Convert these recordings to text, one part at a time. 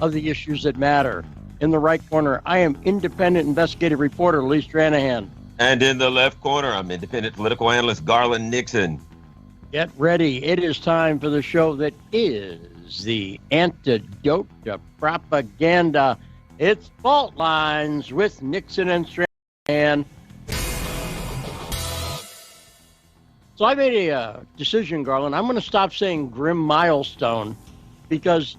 of the issues that matter. In the right corner, I am independent investigative reporter Lee Stranahan. And in the left corner, I'm independent political analyst Garland Nixon. Get ready. It is time for the show that is the antidote to propaganda. It's Fault Lines with Nixon and Stranahan. So I made a decision, Garland. I'm going to stop saying grim milestone because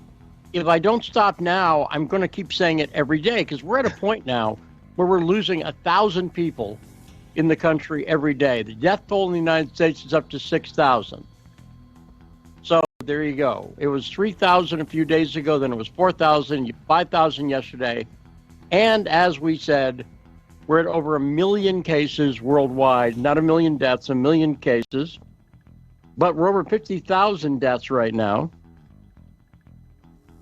if I don't stop now, I'm going to keep saying it every day because we're at a point now where we're losing 1,000 people in the country every day. The death toll in the United States is up to 6,000. So there you go. It was 3,000 a few days ago, then it was 4,000, 5,000 yesterday. And as we said, we're at over 1 million cases worldwide, not 1 million deaths, 1 million cases. But we're over 50,000 deaths right now.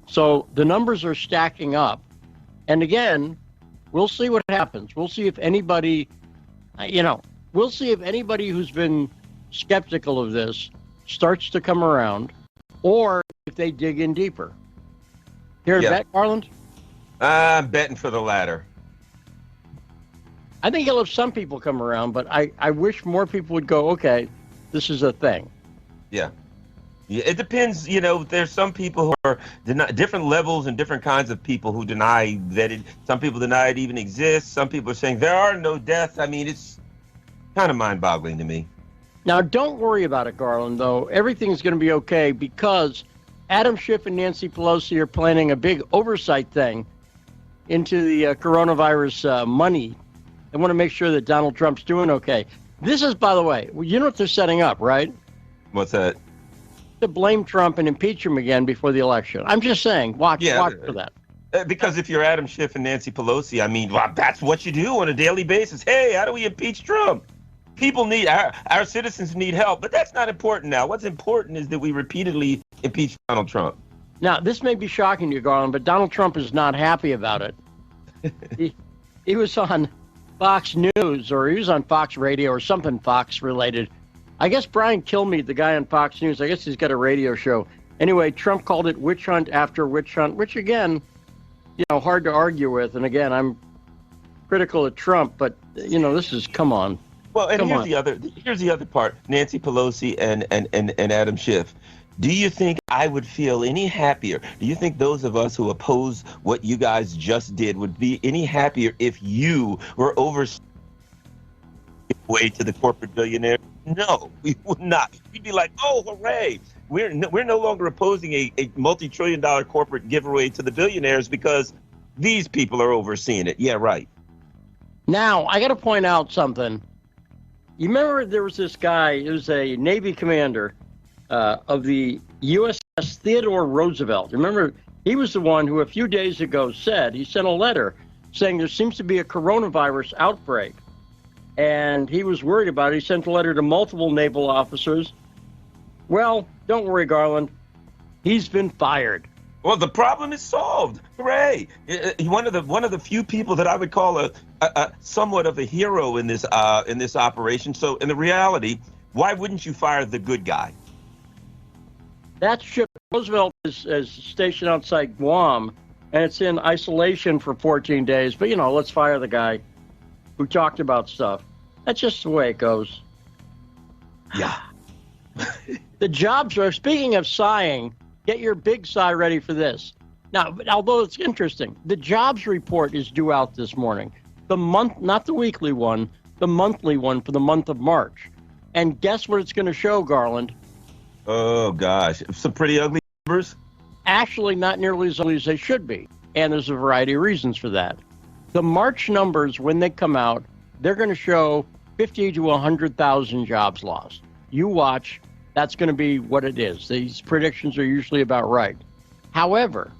So the numbers are stacking up. And again, we'll see what happens. We'll see if anybody, we'll see if anybody who's been skeptical of this starts to come around or if they dig in deeper. Here to bet, Garland? I'm betting for the latter. I think you'll have some people come around, but I wish more people would go, okay, this is a thing. Yeah. Yeah, it depends. There's some people who are different levels and different kinds of people who deny that some people deny it even exists. Some people are saying there are no deaths. I mean, it's kind of mind-boggling to me. Now, don't worry about it, Garland, though. Everything's going to be okay because Adam Schiff and Nancy Pelosi are planning a big oversight thing into the coronavirus money. They want to make sure that Donald Trump's doing okay. This is, by the way, you know what they're setting up, right? What's that? To blame Trump and impeach him again before the election. I'm just saying, watch for that. Because if you're Adam Schiff and Nancy Pelosi, I mean, that's what you do on a daily basis. Hey, how do we impeach Trump? People need, our citizens need help, but that's not important now. What's important is that we repeatedly impeach Donald Trump. Now, this may be shocking to you, Garland, but Donald Trump is not happy about it. He was on Fox News, or he was on Fox Radio or something Fox related. I guess Brian Kilmeade, the guy on Fox News, I guess he's got a radio show. Anyway, Trump called it witch hunt after witch hunt, which again, hard to argue with. And again, I'm critical of Trump, but this is, come on. Well, and here's the other part, Nancy Pelosi and Adam Schiff. Do you think I would feel any happier? Do you think those of us who oppose what you guys just did would be any happier if you were way to the corporate billionaire? No, we would not. We'd be like, oh, hooray. We're no longer opposing a multi-trillion-dollar corporate giveaway to the billionaires because these people are overseeing it. Yeah, right. Now, I got to point out something. You remember there was this guy, he was a Navy commander of the USS Theodore Roosevelt. Remember, he was the one who a few days ago said, he sent a letter saying there seems to be a coronavirus outbreak. And he was worried about it. He sent a letter to multiple naval officers. Well, don't worry, Garland. He's been fired. Well, the problem is solved. Hooray! One of the few people that I would call a somewhat of a hero in this operation. So, in the reality, why wouldn't you fire the good guy? That ship, Roosevelt, is stationed outside Guam, and it's in isolation for 14 days. But let's fire the guy who talked about stuff. That's just the way it goes. Yeah. The jobs are, speaking of sighing, get your big sigh ready for this. Now, although it's interesting, the jobs report is due out this morning. The month, not the weekly one, the monthly one for the month of March. And guess what it's going to show, Garland? Oh, gosh. Some pretty ugly numbers? Actually, not nearly as ugly as they should be. And there's a variety of reasons for that. The March numbers, when they come out, they're going to show 50 to 100,000 jobs lost. You watch, that's going to be what it is. These predictions are usually about right. However,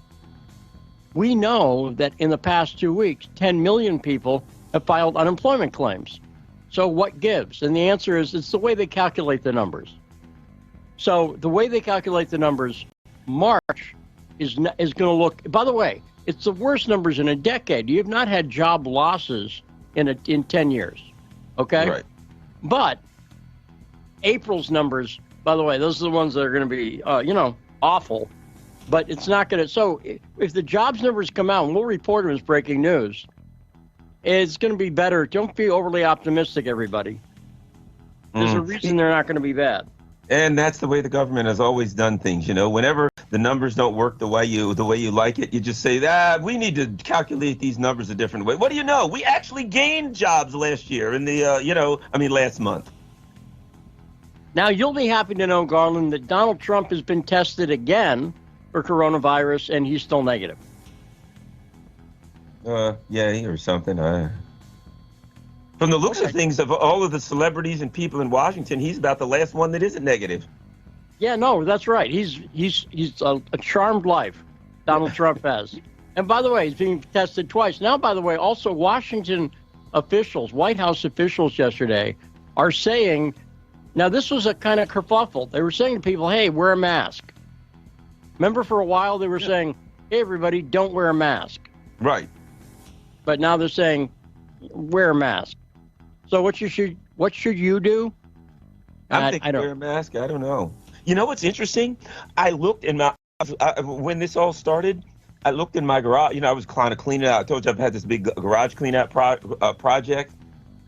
we know that in the past 2 weeks, 10 million people have filed unemployment claims. So what gives? And the answer is it's the way they calculate the numbers. So the way they calculate the numbers, March is going to look, by the way, it's the worst numbers in a decade. You have not had job losses in 10 years, okay? Right. But April's numbers, by the way, those are the ones that are going to be, awful. But it's not going to. So if the jobs numbers come out, and we'll report them as breaking news, it's going to be better. Don't be overly optimistic, everybody. There's a reason they're not going to be bad. And that's the way the government has always done things. You know, whenever the numbers don't work the way you like it, you just say, we need to calculate these numbers a different way. What do you know? We actually gained jobs last year in the, last month. Now, you'll be happy to know, Garland, that Donald Trump has been tested again for coronavirus, and he's still negative. Yeah, or something. From the looks of things, of all of the celebrities and people in Washington, he's about the last one that isn't negative. Yeah, no, that's right. He's a charmed life, Donald Trump has. And by the way, he's being tested twice. Now, by the way, also Washington officials, White House officials yesterday are saying, now this was a kind of kerfuffle. They were saying to people, hey, wear a mask. Remember for a while they were saying, hey, everybody, don't wear a mask. Right. But now they're saying, wear a mask. So what should you do? I think wear a mask. I don't know. You know what's interesting? I looked in my when this all started. I looked in my garage. You know, I was kind of cleaning out. I told you I've had this big garage clean out project,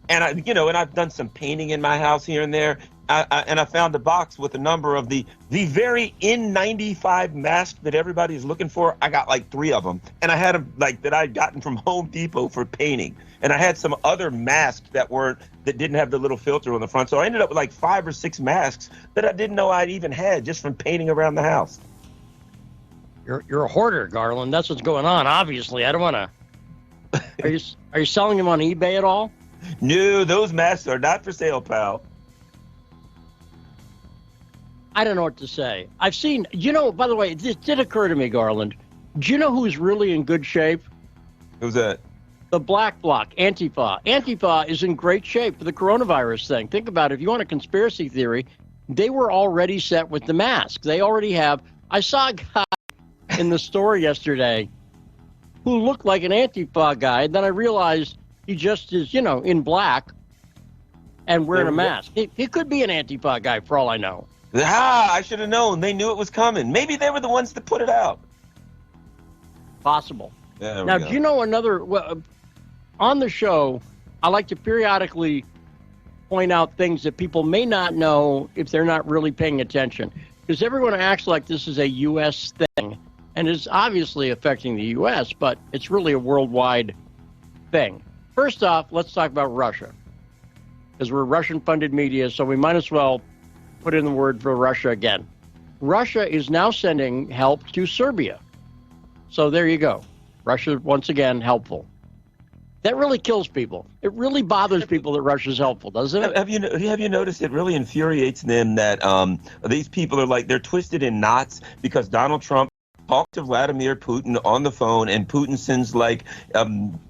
and I've done some painting in my house here and there. And I found a box with a number of the very N95 masks that everybody is looking for. I got like 3 of them, and I had them that I'd gotten from Home Depot for painting. And I had some other masks that didn't have the little filter on the front. So I ended up with like 5 or 6 masks that I didn't know I'd even had just from painting around the house. You're a hoarder, Garland. That's what's going on. Obviously, I don't want to. Are you selling them on eBay at all? No, those masks are not for sale, pal. I don't know what to say. I've seen, by the way, this did occur to me, Garland. Do you know who's really in good shape? Who's that? The Black Bloc, Antifa. Antifa is in great shape for the coronavirus thing. Think about it. If you want a conspiracy theory, they were already set with the mask. They already have. I saw a guy in the store yesterday who looked like an Antifa guy. Then I realized he just is, in black and wearing a mask. He could be an Antifa guy for all I know. I should have known. They knew it was coming. Maybe they were the ones that put it out. Possible. Now, do you know another... on the show, I like to periodically point out things that people may not know if they're not really paying attention. Because everyone acts like this is a U.S. thing, and it's obviously affecting the U.S., but it's really a worldwide thing. First off, let's talk about Russia. Because we're Russian-funded media, so we might as well put in the word for Russia again. Russia is now sending help to Serbia. So there you go. Russia, once again, helpful. That really kills people. It really bothers people that Russia's helpful, doesn't it? Have you noticed it really infuriates them that these people are they're twisted in knots because Donald Trump talked to Vladimir Putin on the phone, and Putin sends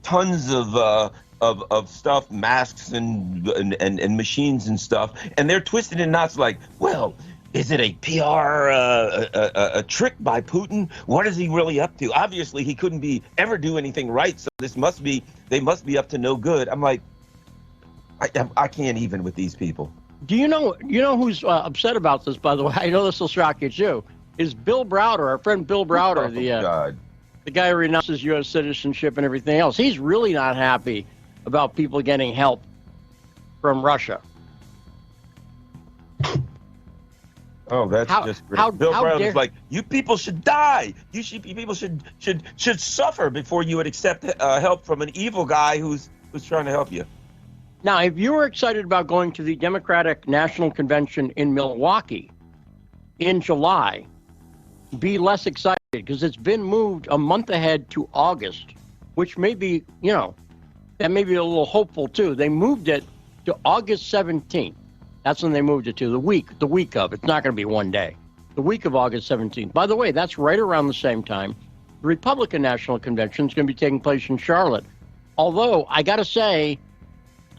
tons of stuff, masks and machines and stuff, and they're twisted in knots well, is it a PR a trick by Putin? What is he really up to? Obviously, he couldn't ever do anything right, so they must be up to no good. I'm like, I can't even with these people. Do you know who's upset about this, by the way? I know this will shock you too. Is Bill Browder, our friend Bill Browder, the guy who renounces U.S. citizenship and everything else. He's really not happy about people getting help from Russia. Oh, that's just great. Bill Browder's like, you people should die. People should suffer before you would accept help from an evil guy who's trying to help you. Now, if you were excited about going to the Democratic National Convention in Milwaukee in July, be less excited because it's been moved a month ahead to August, which may be, that may be a little hopeful too. They moved it to August 17th. That's when they moved it to the week of. It's not going to be one day. The week of August 17th. By the way, that's right around the same time the Republican National Convention is going to be taking place in Charlotte. Although I got to say,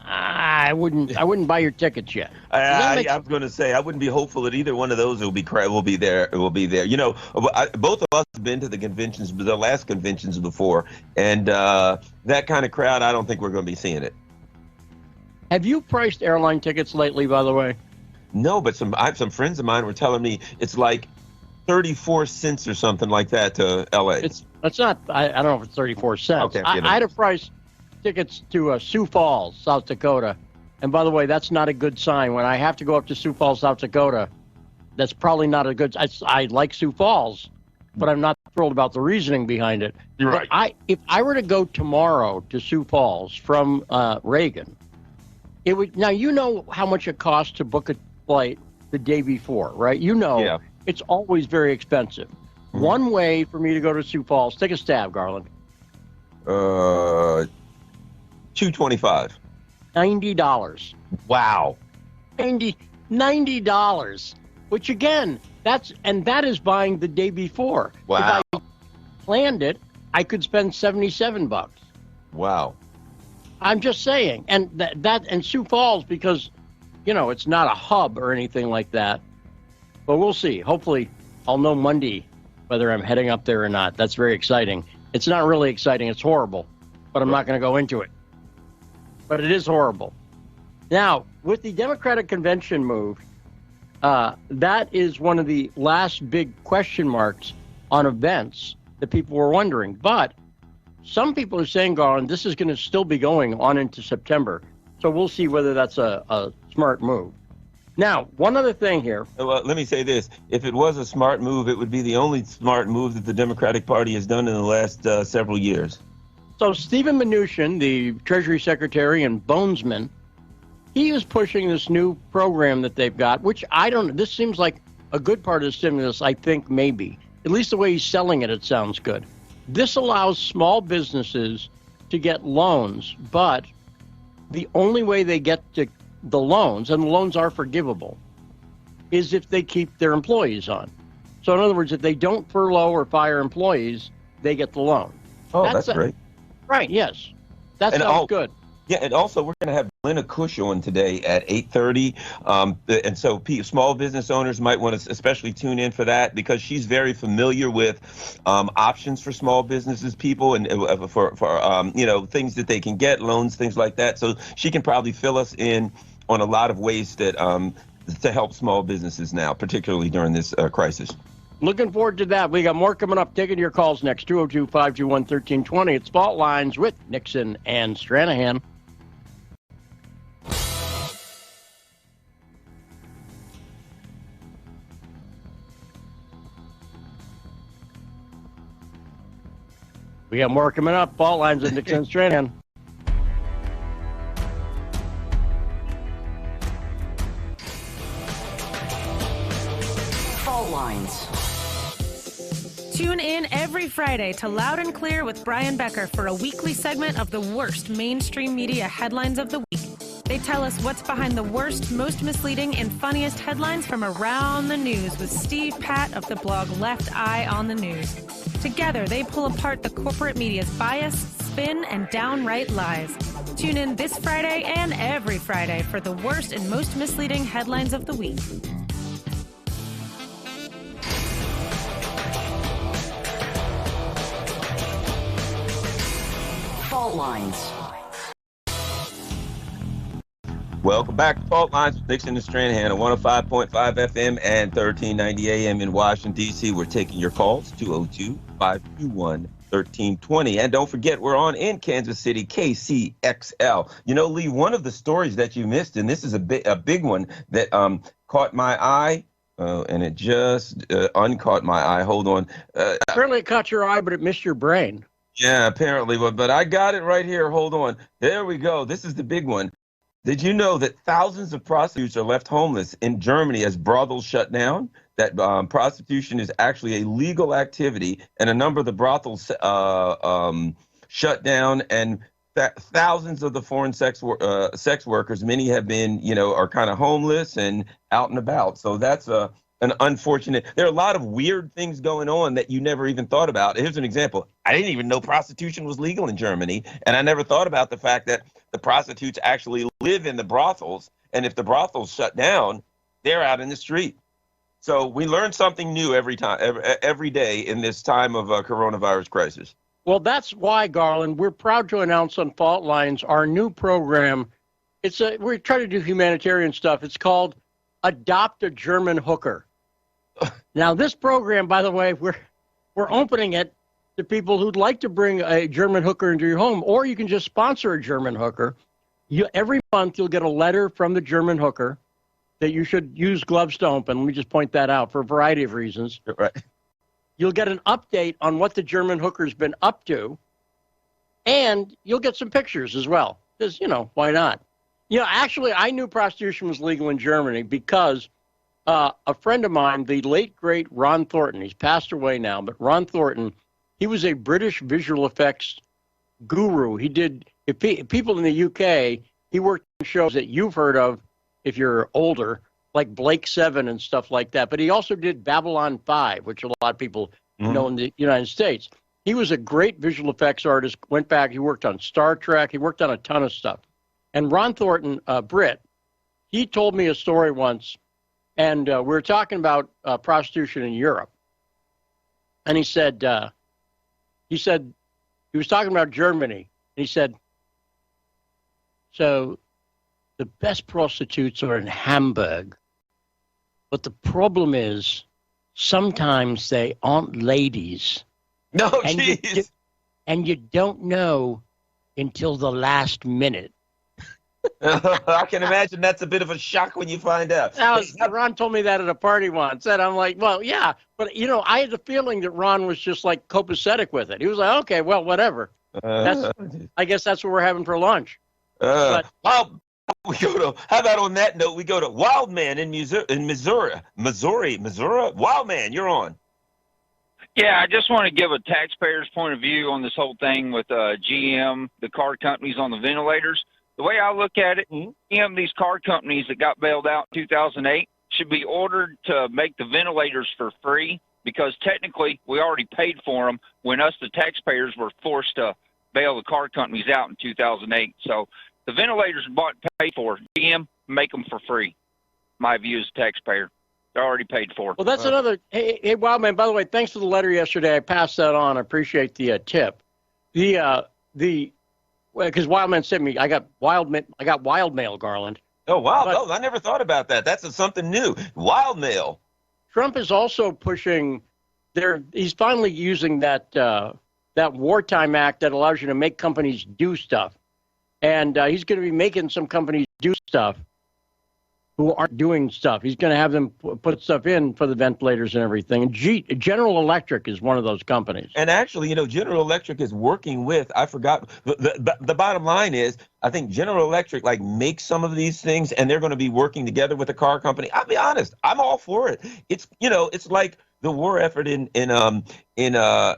I wouldn't buy your tickets yet. I was going to say I wouldn't be hopeful that either one of those will be there. Both of us have been to the conventions, the last conventions before, and that kind of crowd, I don't think we're going to be seeing it. Have you priced airline tickets lately, by the way? No, but some friends of mine were telling me it's like 34 cents or something like that to LA. It's not. I don't know if it's 34 cents. Okay, I had to price tickets to Sioux Falls, South Dakota, and by the way, that's not a good sign. When I have to go up to Sioux Falls, South Dakota, that's probably not a good. I like Sioux Falls, but I'm not thrilled about the reasoning behind it. You're right. If I were to go tomorrow to Sioux Falls from Reagan, it would. Now you know how much it costs to book a flight the day before, right? You know, Yeah. It's always very expensive. Mm-hmm. One way for me to go to Sioux Falls, take a stab, Garland. $225. $90. Wow. $90. Which again, that is buying the day before. Wow. If I planned it, I could spend $77. Wow. I'm just saying, and that and Sioux Falls, because it's not a hub or anything like that. But we'll see. Hopefully, I'll know Monday whether I'm heading up there or not. That's very exciting. It's not really exciting. It's horrible, but I'm not going to go into it. But it is horrible. Now, with the Democratic convention move, that is one of the last big question marks on events that people were wondering. But some people are saying, Garland, this is going to still be going on into September. So we'll see whether that's a smart move. Now, one other thing here. Well, let me say this. If it was a smart move, it would be the only smart move that the Democratic Party has done in the last several years. So Stephen Mnuchin, the Treasury Secretary and Bonesman, he is pushing this new program that they've got, which this seems like a good part of the stimulus, I think, maybe. At least the way he's selling it, it sounds good. This allows small businesses to get loans, but the only way they get to the loans, and the loans are forgivable, is if they keep their employees on. So in other words, if they don't furlough or fire employees, they get the loan. Oh, that's great. Right, yes. That sounds good. Yeah, and also we're going to have Lena Cush on today at 8:30. And so small business owners might want to especially tune in for that because she's very familiar with options for small businesses, people, and for things that they can get, loans, things like that. So she can probably fill us in on a lot of ways that to help small businesses now, particularly during this crisis. Looking forward to that. We got more coming up. Taking your calls next, 202-521-1320. It's Fault Lines with Nixon and Stranahan. We got more coming up. Fault Lines with Nixon and Stranahan. Fault Lines. Tune in every Friday to Loud and Clear with Brian Becker for a weekly segment of the worst mainstream media headlines of the week. They tell us what's behind the worst, most misleading, and funniest headlines from around the news with Steve Patt of the blog Left Eye on the News. Together, they pull apart the corporate media's bias, spin, and downright lies. Tune in this Friday and every Friday for the worst and most misleading headlines of the week. Fault Lines. Welcome back to Fault Lines with Nixon and Stranahan on 105.5 FM and 1390 AM in Washington, D.C. We're taking your calls, 202-521-1320. And don't forget, we're on in Kansas City, KCXL. You know, Lee, one of the stories that you missed, and this is a big one that caught my eye, and it just uncaught my eye. Hold on. Apparently it caught your eye, but it missed your brain. Yeah, apparently. But I got it right here. Hold on. There we go. This is the big one. Did you know that thousands of prostitutes are left homeless in Germany as brothels shut down? That prostitution is actually a legal activity, and a number of the brothels shut down, and thousands of the foreign sex workers, many have been, are kind of homeless and out and about. So that's an unfortunate. There are a lot of weird things going on that you never even thought about. Here's an example. I didn't even know prostitution was legal in Germany, and I never thought about the fact that the prostitutes actually live in the brothels, and if the brothels shut down, they're out in the street. So we learn something new every day in this time of coronavirus crisis. Well, that's why, Garland, we're proud to announce on Fault Lines our new program. We're trying to do humanitarian stuff. It's called Adopt a German Hooker. Now, this program, by the way, we're opening it to people who'd like to bring a German hooker into your home, or you can just sponsor a German hooker. Every month you'll get a letter from the German hooker that you should use gloves to open. Let me just point that out for a variety of reasons. Right. You'll get an update on what the German hooker's been up to, and you'll get some pictures as well. Because, why not? Actually, I knew prostitution was legal in Germany because a friend of mine, the late, great Ron Thornton, he's passed away now, but Ron Thornton, he was a British visual effects guru. He did, if people in the UK, he worked on shows that you've heard of if you're older, like Blake 7 and stuff like that. But he also did Babylon 5, which a lot of people know in the United States. He was a great visual effects artist, went back, he worked on Star Trek, he worked on a ton of stuff. And Ron Thornton, Brit, he told me a story once, and we were talking about prostitution in Europe. And he was talking about Germany, and he said, so the best prostitutes are in Hamburg, but the problem is sometimes they aren't ladies. No, and jeez. And you don't know until the last minute. I can imagine that's a bit of a shock when you find out. Ron told me that at a party once, and I'm like, well, yeah. But, I had the feeling that Ron was just, like, copacetic with it. He was like, okay, well, whatever. I guess that's what we're having for lunch. Well, how about on that note, we go to Wildman in Missouri. Wildman, you're on. Yeah, I just want to give a taxpayer's point of view on this whole thing with GM, the car companies on the ventilators. The way I look at it, GM, these car companies that got bailed out in 2008 should be ordered to make the ventilators for free because technically we already paid for them when us, the taxpayers, were forced to bail the car companies out in 2008. So the ventilators are bought and paid for. GM, make them for free. My view as a taxpayer. They're already paid for. Well, that's another. Hey, Wildman, by the way, thanks for the letter yesterday. I passed that on. I appreciate the tip. Because Wildman sent me, I got wild mail, Garland. Oh, wow. I never thought about that. That's something new. Wild mail. Trump is also pushing he's finally using that wartime act that allows you to make companies do stuff. And he's going to be making some companies do stuff who aren't doing stuff. He's going to have them put stuff in for the ventilators and everything. And General Electric is one of those companies. And actually, General Electric is working with, I forgot, the bottom line is, I think General Electric makes some of these things, and they're going to be working together with the car company. I'll be honest, I'm all for it. It's, it's like the war effort in the in the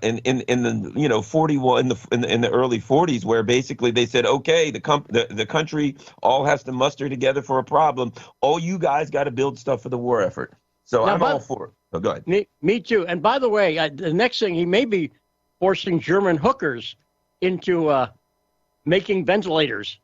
early 40s, where basically they said, okay, the country all has to muster together for a problem. All you guys got to build stuff for the war effort. So now, I'm all for it. Oh, go ahead. Me too. And by the way, the next thing, he may be forcing German hookers into making ventilators.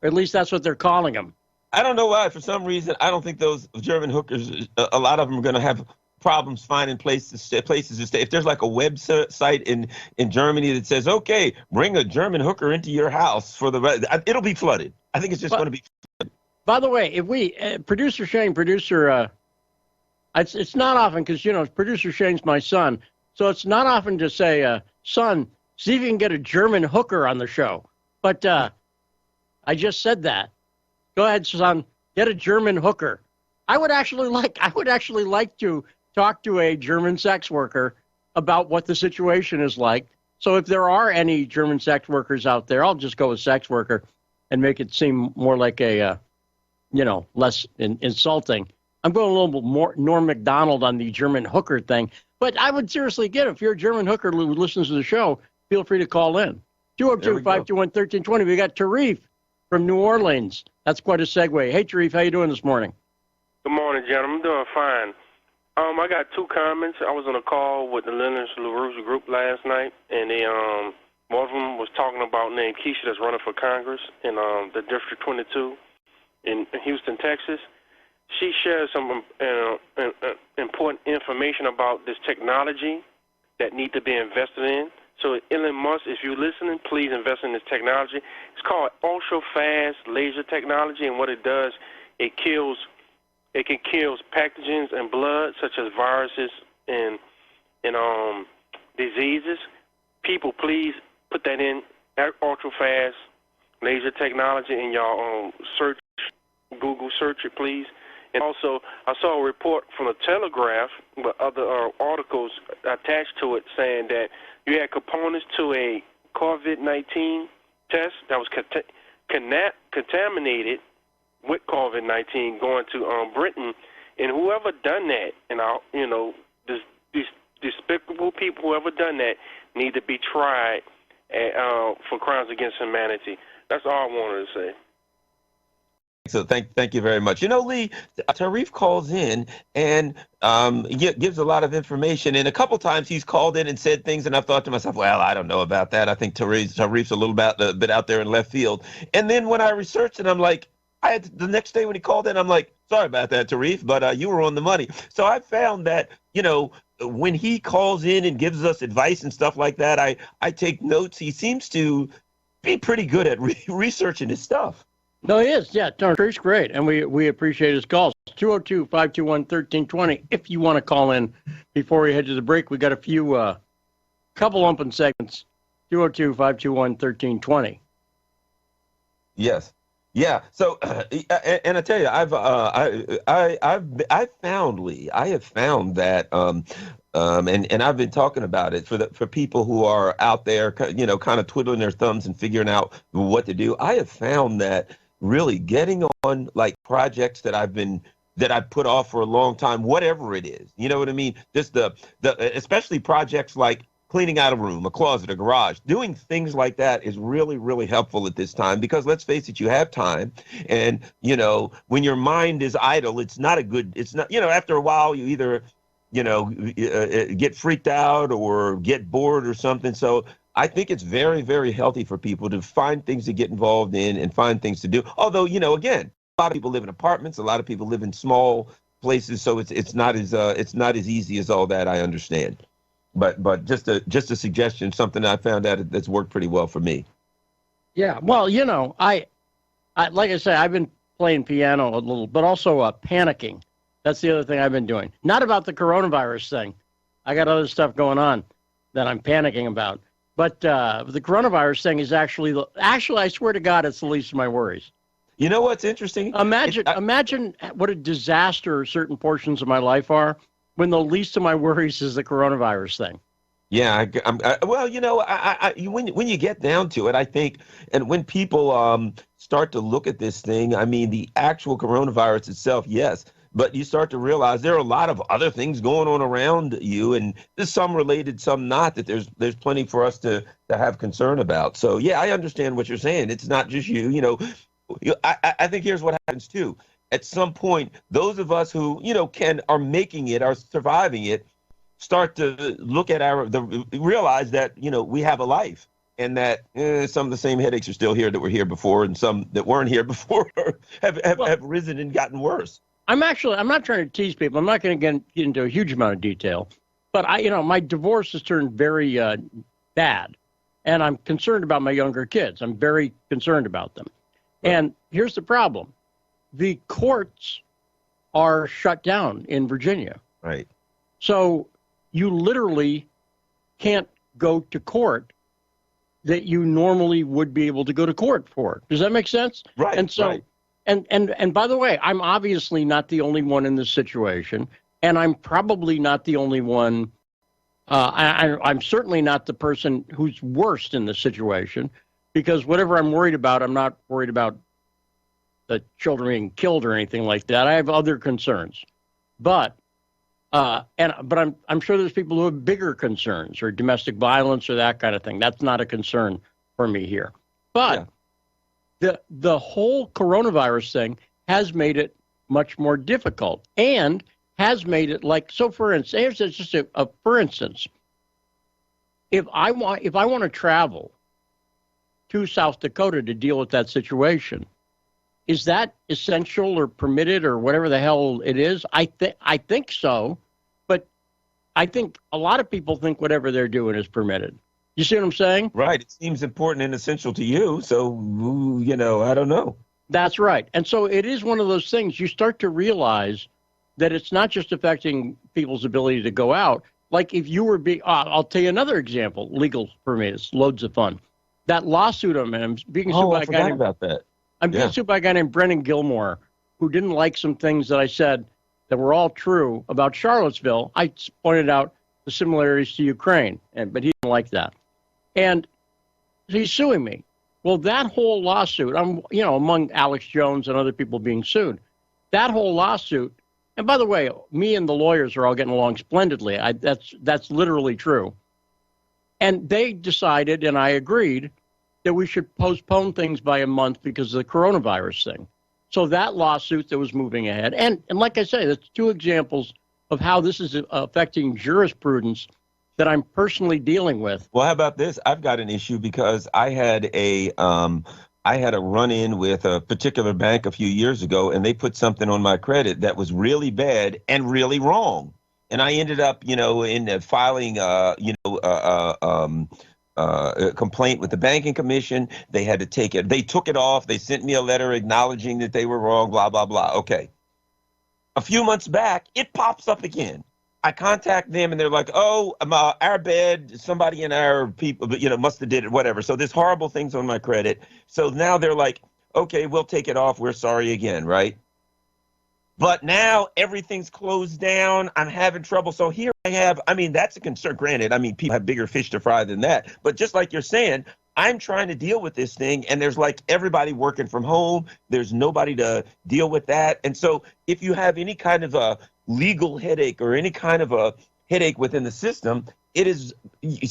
Or at least that's what they're calling them. I don't know why. For some reason, I don't think those German hookers, a lot of them are going to have problems finding places to stay. If there's like a website in Germany that says, okay, bring a German hooker into your house it'll be flooded. I think it's just going to be flooded. By the way, if we, producer Shane, it's not often because, producer Shane's my son. So it's not often to say, son, see if you can get a German hooker on the show. But I just said that. Go ahead, son, get a German hooker. I would actually like to talk to a German sex worker about what the situation is like. So if there are any German sex workers out there, I'll just go with sex worker and make it seem more like a, less insulting. I'm going a little bit more Norm Macdonald on the German hooker thing. But I would seriously get it. If you're a German hooker who listens to the show, feel free to call in. 202-521-1320. We got Tarif from New Orleans. That's quite a segue. Hey, Tarif, how you doing this morning? Good morning, gentlemen. I'm doing fine. I got two comments. I was on a call with the Leonard LaRouche group last night, and one of them was talking about named Keisha that's running for Congress in the District 22 in Houston, Texas. She shared some important information about this technology that need to be invested in. So Elon Musk, if you're listening, please invest in this technology. It's called ultra-fast laser technology, and what it does, it kills It can kill pathogens in blood, such as viruses and diseases. People, please put that in ultra fast laser technology in your search, Google search it, please. And also, I saw a report from the Telegraph, but other articles attached to it, saying that you had components to a COVID-19 test that was contaminated with COVID-19 going to Britain, and whoever done that, and these despicable people, whoever done that, need to be tried for crimes against humanity. That's all I wanted to say. So thank you very much. Lee, Tarif calls in and gives a lot of information. And a couple times he's called in and said things, and I've thought to myself, well, I don't know about that. I think Tarif's a little bit out there in left field. And then when I researched it, I'm like, the next day when he called in, I'm like, sorry about that, Tarif, but you were on the money. So I found that, when he calls in and gives us advice and stuff like that, I take notes. He seems to be pretty good at researching his stuff. No, he is. Yeah, Tarif's great, and we appreciate his calls. 202-521-1320. If you want to call in before we head to the break, we got a few, couple open segments. 202-521-1320. Yes. Yeah. So, and I tell you, I've found, Lee, I have found that, and I've been talking about it for people who are out there, kind of twiddling their thumbs and figuring out what to do. I have found that really getting on like projects that I've put off for a long time, whatever it is, you know what I mean? Just especially projects like cleaning out a room, a closet, a garage, doing things like that is really, really helpful at this time, because let's face it, you have time. And, when your mind is idle, it's not, after a while you either, get freaked out or get bored or something. So I think it's very, very healthy for people to find things to get involved in and find things to do. Although, again, a lot of people live in apartments, a lot of people live in small places, so it's not as easy as all that, I understand. But just a suggestion, something I found out that's worked pretty well for me. Yeah, well, I like I say, I've been playing piano a little, but also panicking. That's the other thing I've been doing. Not about the coronavirus thing. I got other stuff going on that I'm panicking about. But the coronavirus thing is actually, I swear to God, it's the least of my worries. You know what's interesting? Imagine what a disaster certain portions of my life are when the least of my worries is the coronavirus thing. Yeah, when you get down to it, I think, and when people start to look at this thing, I mean, the actual coronavirus itself, yes, but you start to realize there are a lot of other things going on around you, and there's some related, some not, that there's plenty for us to have concern about. So, yeah, I understand what you're saying. It's not just you, I think here's what happens too. At some point, those of us who, are making it, are surviving it, start to look at realize that, we have a life, and that some of the same headaches are still here that were here before, and some that weren't here before have risen and gotten worse. I'm not trying to tease people. I'm not going to get into a huge amount of detail, but my divorce has turned very bad, and I'm concerned about my younger kids. I'm very concerned about them. Right. And here's the problem. The courts are shut down in Virginia. Right. So you literally can't go to court that you normally would be able to go to court for. Does that make sense? Right. And so, right. And by the way, I'm obviously not the only one in this situation, and I'm probably not the only one. I'm certainly not the person who's worst in this situation, because whatever I'm worried about, I'm not worried about the children being killed or anything like that. I have other concerns, but I'm sure there's people who have bigger concerns, or domestic violence or that kind of thing. That's not a concern for me here. But the whole coronavirus thing has made it much more difficult, and has made it for instance, here's just for instance, if I want to travel to South Dakota to deal with that situation, is that essential or permitted or whatever the hell it is? I think so, but I think a lot of people think whatever they're doing is permitted. You see what I'm saying? Right. It seems important and essential to you, so I don't know. That's right. And so it is one of those things you start to realize that it's not just affecting people's ability to go out. Like if you were being, I'll tell you another example, legal for me, it's loads of fun. That lawsuit I'm being sued by a guy named, about that. I'm being sued by a guy named Brennan Gilmore, who didn't like some things that I said that were all true about Charlottesville. I pointed out the similarities to Ukraine, but he didn't like that. And he's suing me. Well, that whole lawsuit, I'm, among Alex Jones and other people being sued, that whole lawsuit, and by the way, me and the lawyers are all getting along splendidly. That's literally true. And they decided, and I agreed, that we should postpone things by a month because of the coronavirus thing. So that lawsuit that was moving ahead, and like I say, that's two examples of how this is affecting jurisprudence that I'm personally dealing with. Well, how about this? I've got an issue because I had a run-in with a particular bank a few years ago, and they put something on my credit that was really bad and really wrong. And I ended up, in filing, a complaint with the banking commission. They had to take it. They took it off. They sent me a letter acknowledging that they were wrong, blah, blah, blah. Okay. A few months back, it pops up again. I contact them and they're like, oh, our bad, somebody in our people, must have did it, whatever. So there's horrible things on my credit. So now they're like, okay, we'll take it off. We're sorry again, right? But now everything's closed down. I'm having trouble. So here that's a concern. Granted, people have bigger fish to fry than that. But just like you're saying, I'm trying to deal with this thing, and there's like everybody working from home. There's nobody to deal with that. And so if you have any kind of a legal headache or any kind of a headache within the system, it's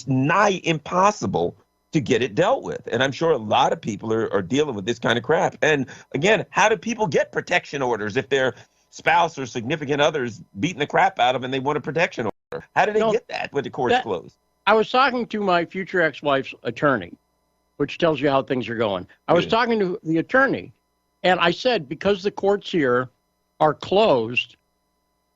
nigh impossible to get it dealt with. And I'm sure a lot of people are dealing with this kind of crap. And again, how do people get protection orders if their spouse or significant others beating the crap out of them and they want a protection order? How do they get that when the court's closed? I was talking to my future ex-wife's attorney, which tells you how things are going. I was talking to the attorney, and I said, because the courts here are closed,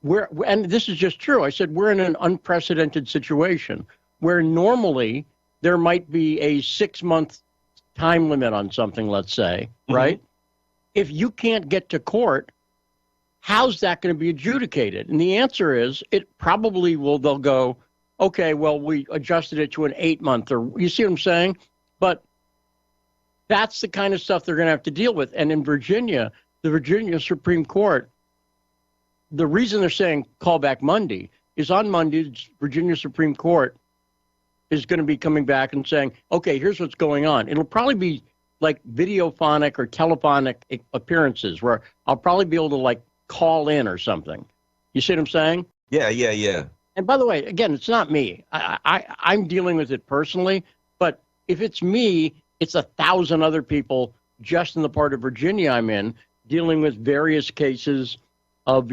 and this is just true, I said, we're in an unprecedented situation where normally there might be a 6-month time limit on something, let's say, right? If you can't get to court, how's that going to be adjudicated? And the answer is it probably will. They'll go, okay, well, we adjusted it to an 8-month, or you see what I'm saying? But that's the kind of stuff they're going to have to deal with. And in Virginia, the Virginia Supreme Court, the reason they're saying call back Monday is on Monday, Virginia Supreme Court is going to be coming back and saying, okay, here's what's going on. It'll probably be like videophonic or telephonic appearances where I'll probably be able to like call in or something. You see what I'm saying? Yeah. And by the way, again, it's not me. I'm dealing with it personally, but if it's me, it's 1,000 other people just in the part of Virginia I'm in dealing with various cases of,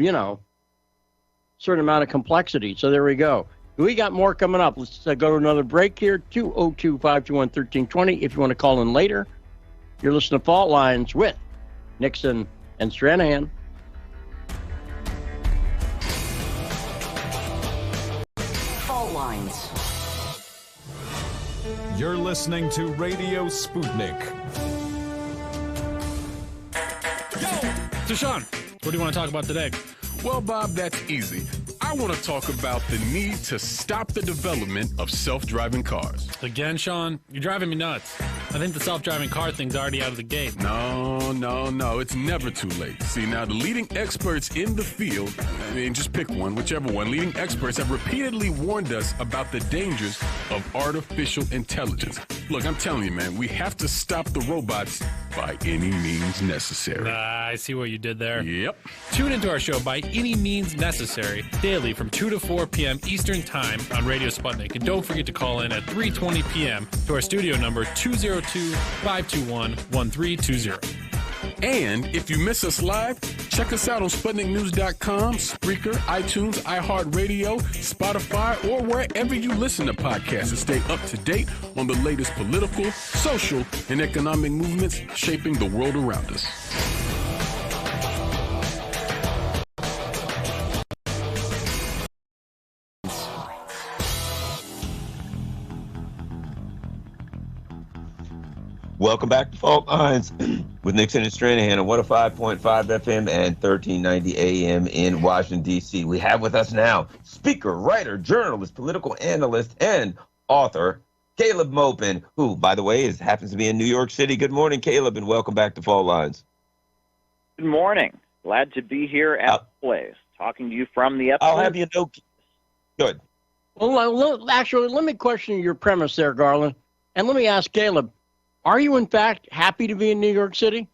certain amount of complexity. So there we go. We got more coming up. Let's go to another break here. 202-521-1320 if you want to call in later. You're listening to Fault Lines with Nixon and Stranahan. Fault Lines. You're listening to Radio Sputnik. So, Sean, what do you want to talk about today? Well, Bob, that's easy. I want to talk about the need to stop the development of self-driving cars. Again, Sean, you're driving me nuts. I think the self-driving car thing's already out of the gate. No. It's never too late. See, now, the leading experts in the field, just pick one, whichever one, leading experts have repeatedly warned us about the dangers of artificial intelligence. Look, I'm telling you, man, we have to stop the robots by any means necessary. I see what you did there. Yep. Tune into our show By Any Means Necessary daily from 2 to 4 p.m. Eastern Time on Radio Sputnik. And don't forget to call in at 3:20 p.m. to our studio number 202-521-1320. And if you miss us live, check us out on SputnikNews.com, Spreaker, iTunes, iHeartRadio, Spotify, or wherever you listen to podcasts and stay up to date on the latest political, social, and economic movements shaping the world around us. Welcome back to Fault Lines with Nixon and Stranahan on 105.5 FM and 1390 AM in Washington, D.C. We have with us now speaker, writer, journalist, political analyst, and author Caleb Maupin, who, by the way, happens to be in New York City. Good morning, Caleb, and welcome back to Fault Lines. Good morning. Glad to be here as always, talking to you from the episode. I'll have you know. Good. Well, actually, let me question your premise there, Garland, and let me ask Caleb, are you, in fact, happy to be in New York City?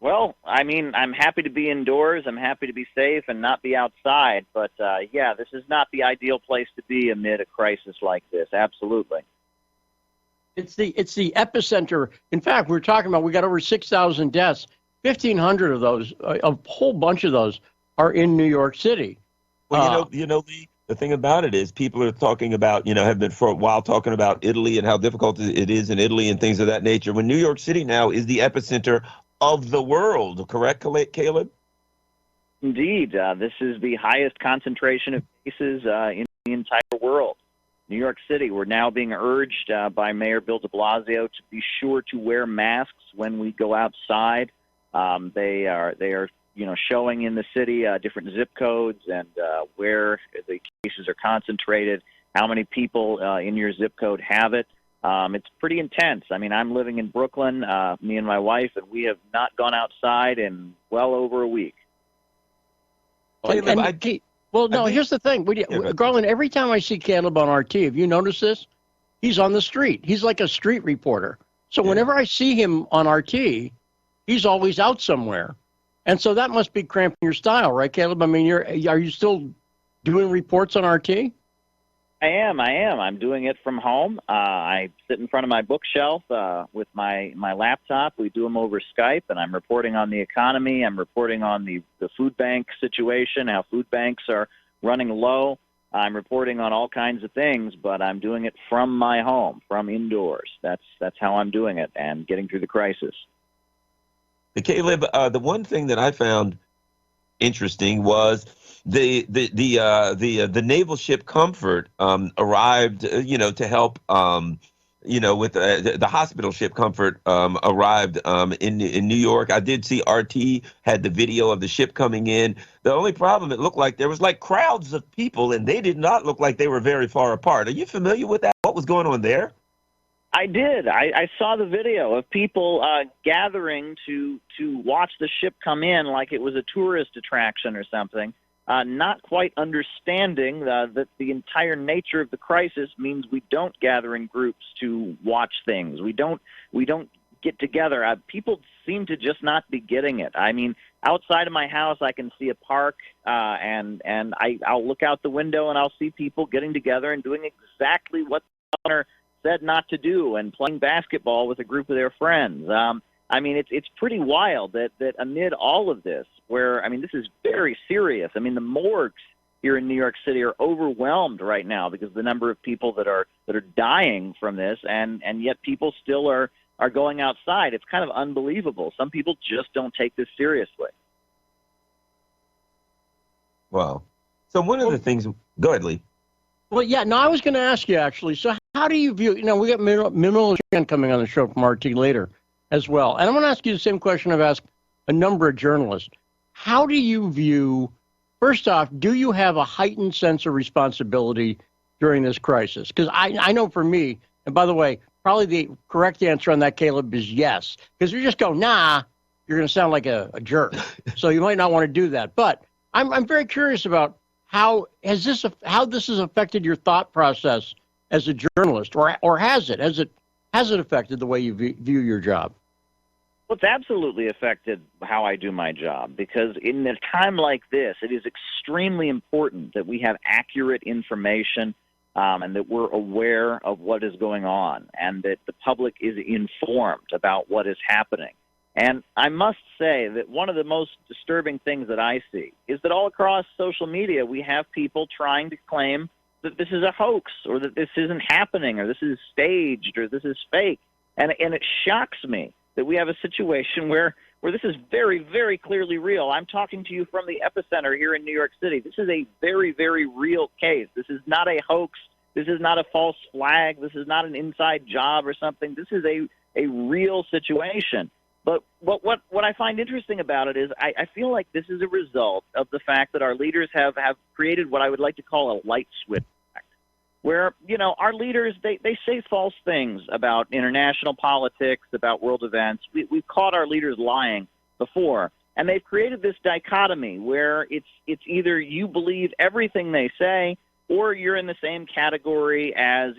Well, I mean, I'm happy to be indoors. I'm happy to be safe and not be outside. But, yeah, this is not the ideal place to be amid a crisis like this. Absolutely. It's the epicenter. In fact, we got over 6,000 deaths. 1,500 of those, a whole bunch of those, are in New York City. Well, Lee, the thing about it is people are talking about, have been for a while talking about Italy and how difficult it is in Italy and things of that nature. When New York City now is the epicenter of the world, correct, Caleb? Indeed. This is the highest concentration of cases in the entire world. New York City, we're now being urged by Mayor Bill de Blasio to be sure to wear masks when we go outside. They are showing in the city different zip codes and where the cases are concentrated, how many people in your zip code have it. It's pretty intense. I mean, I'm living in Brooklyn, me and my wife, and we have not gone outside in well over a week. Here's the thing. Garland, every time I see Caleb on RT, have you noticed this? He's on the street. He's like a street reporter. So whenever I see him on RT, he's always out somewhere. And so that must be cramping your style, right, Caleb? I mean, are you still doing reports on RT? I am. I'm doing it from home. I sit in front of my bookshelf with my laptop. We do them over Skype, and I'm reporting on the economy. I'm reporting on the food bank situation, how food banks are running low. I'm reporting on all kinds of things, but I'm doing it from my home, from indoors. That's how I'm doing it and getting through the crisis. Caleb, the one thing that I found interesting was the naval ship Comfort arrived, to help, with the hospital ship Comfort arrived in New York. I did see RT had the video of the ship coming in. The only problem, it looked like there was like crowds of people, and they did not look like they were very far apart. Are you familiar with that? What was going on there? I did. I saw the video of people gathering to watch the ship come in like it was a tourist attraction or something, not quite understanding that the entire nature of the crisis means we don't gather in groups to watch things. We don't get together. People seem to just not be getting it. I mean, outside of my house, I can see a park, and I'll look out the window and I'll see people getting together and doing exactly what the governor said not to do, and playing basketball with a group of their friends. I mean, it's pretty wild that amid all of this, where, I mean, this is very serious. I mean, the morgues here in New York City are overwhelmed right now because of the number of people that are dying from this, and yet people still are going outside. It's kind of unbelievable. Some people just don't take this seriously. Wow. So one of the things, go ahead, Lee. Well, yeah, no, I was going to ask you, actually. So how do you view, we got Minimal coming on the show from RT later as well. And I'm going to ask you the same question I've asked a number of journalists. How do you view, first off, do you have a heightened sense of responsibility during this crisis? Because I know for me, and by the way, probably the correct answer on that, Caleb, is yes. Because if you just go, nah, you're going to sound like a jerk. So you might not want to do that. But I'm very curious about how this has affected your thought process as a journalist, or has it? Has it affected the way you view your job? Well, it's absolutely affected how I do my job, because in a time like this, it is extremely important that we have accurate information and that we're aware of what is going on and that the public is informed about what is happening. And I must say that one of the most disturbing things that I see is that all across social media, we have people trying to claim that this is a hoax, or that this isn't happening, or this is staged, or this is fake. And it shocks me that we have a situation where this is very, very clearly real. I'm talking to you from the epicenter here in New York City. This is a very, very real case. This is not a hoax. This is not a false flag. This is not an inside job or something. This is a a real situation. But what I find interesting about it is I feel like this is a result of the fact that our leaders have created what I would like to call a light switch effect, where, our leaders, they say false things about international politics, about world events. We've caught our leaders lying before, and they've created this dichotomy where it's either you believe everything they say or you're in the same category as,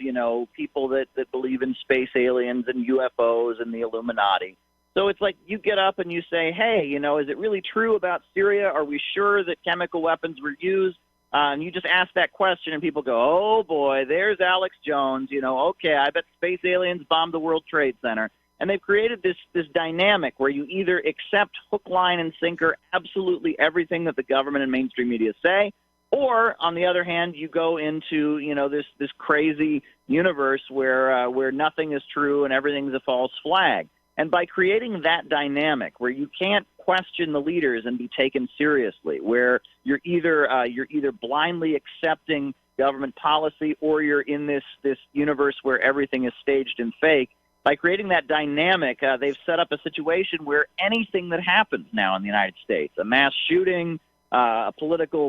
people that believe in space aliens and UFOs and the Illuminati. So it's like you get up and you say, hey, is it really true about Syria? Are we sure that chemical weapons were used? And you just ask that question and people go, oh, boy, there's Alex Jones. Okay, I bet space aliens bombed the World Trade Center. And they've created this dynamic where you either accept hook, line, and sinker absolutely everything that the government and mainstream media say, or, on the other hand, you go into, this crazy universe where nothing is true and everything's a false flag. And by creating that dynamic where you can't question the leaders and be taken seriously, where you're either blindly accepting government policy or you're in this universe where everything is staged and fake, by creating that dynamic, they've set up a situation where anything that happens now in the United States, a mass shooting, a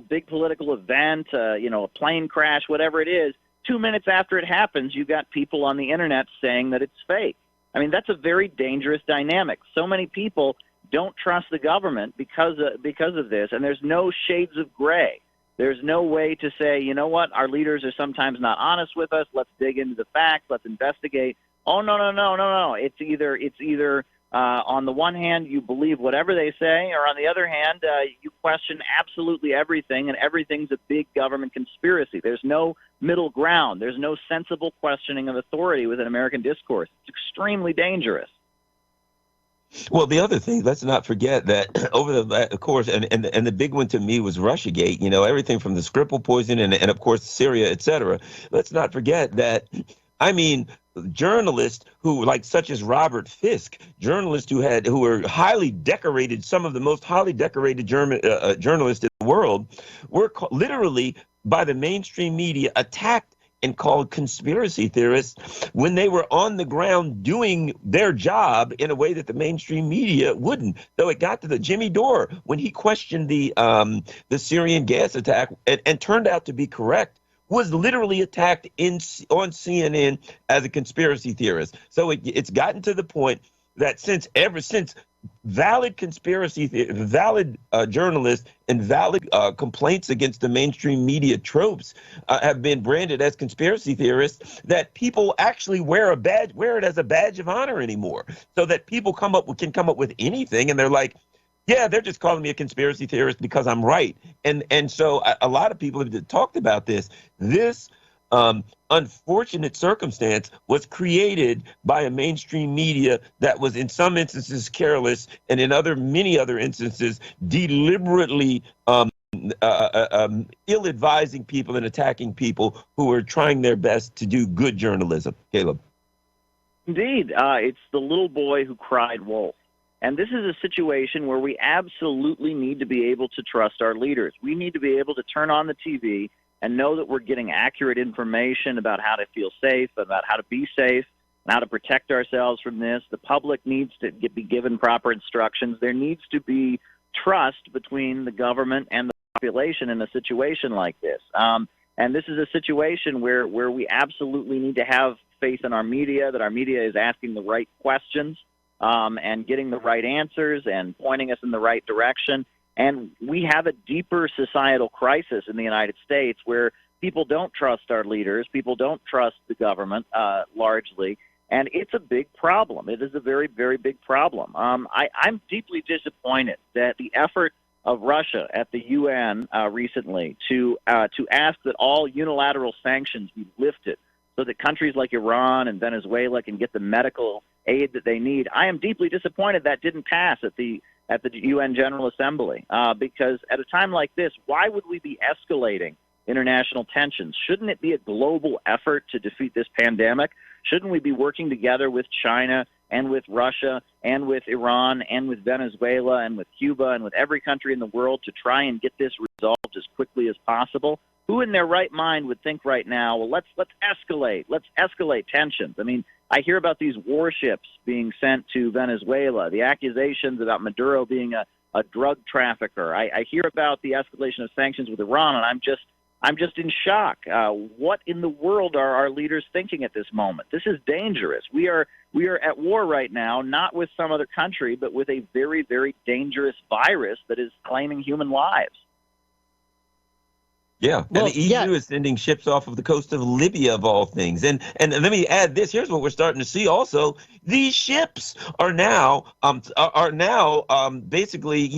big political event, a plane crash, whatever it is, 2 minutes after it happens, you got people on the internet saying that it's fake. I mean, that's a very dangerous dynamic. So many people don't trust the government because of this, and there's no shades of gray. There's no way to say, you know what, our leaders are sometimes not honest with us. Let's dig into the facts. Let's investigate. Oh, no. It's either on the one hand, you believe whatever they say, or on the other hand, you question absolutely everything, and everything's a big government conspiracy. There's no middle ground. There's no sensible questioning of authority within American discourse. It's extremely dangerous. Well, the other thing, let's not forget that over the course, and the big one to me was Russiagate, everything from the Skripal poison and of course, Syria, et cetera. Let's not forget that, journalists who, such as Robert Fisk, journalists who were highly decorated, some of the most highly decorated journalists in the world, were literally by the mainstream media attacked and called conspiracy theorists when they were on the ground doing their job in a way that the mainstream media wouldn't. Though it got to the Jimmy Dore when he questioned the Syrian gas attack and turned out to be correct, was literally attacked on CNN as a conspiracy theorist. So it's gotten to the point that since valid valid journalists and valid complaints against the mainstream media tropes have been branded as conspiracy theorists, that people actually wear it as a badge of honor anymore. So that people can come up with anything, and they're like, yeah, they're just calling me a conspiracy theorist because I'm right. And so a lot of people have talked about this. This unfortunate circumstance was created by a mainstream media that was in some instances careless, and in many other instances deliberately ill-advising people and attacking people who are trying their best to do good journalism. Caleb. Indeed. It's the little boy who cried wolf. And this is a situation where we absolutely need to be able to trust our leaders. We need to be able to turn on the TV and know that we're getting accurate information about how to feel safe, about how to be safe, and how to protect ourselves from this. The public needs to be given proper instructions. There needs to be trust between the government and the population in a situation like this. And this is a situation where we absolutely need to have faith in our media, that our media is asking the right questions, and getting the right answers and pointing us in the right direction. And we have a deeper societal crisis in the United States where people don't trust our leaders, people don't trust the government largely, and it's a big problem. It is a very, very big problem. I'm deeply disappointed that the effort of Russia at the UN recently to ask that all unilateral sanctions be lifted so that countries like Iran and Venezuela can get the medical aid that they need. I am deeply disappointed that didn't pass at the UN General Assembly, because at a time like this, why would we be escalating international tensions? Shouldn't it be a global effort to defeat this pandemic? Shouldn't we be working together with China and with Russia and with Iran and with Venezuela and with Cuba and with every country in the world to try and get this resolved as quickly as possible? Who in their right mind would think right now, well, let's escalate tensions? I mean, I hear about these warships being sent to Venezuela, the accusations about Maduro being a drug trafficker. I hear about the escalation of sanctions with Iran, and I'm just in shock. What in the world are our leaders thinking at this moment? This is dangerous. We are at war right now, not with some other country, but with a very, very dangerous virus that is claiming human lives. Yeah, Well, and the EU is sending ships off of the coast of Libya, of all things. And let me add this. Here's what we're starting to see also. These ships are now basically,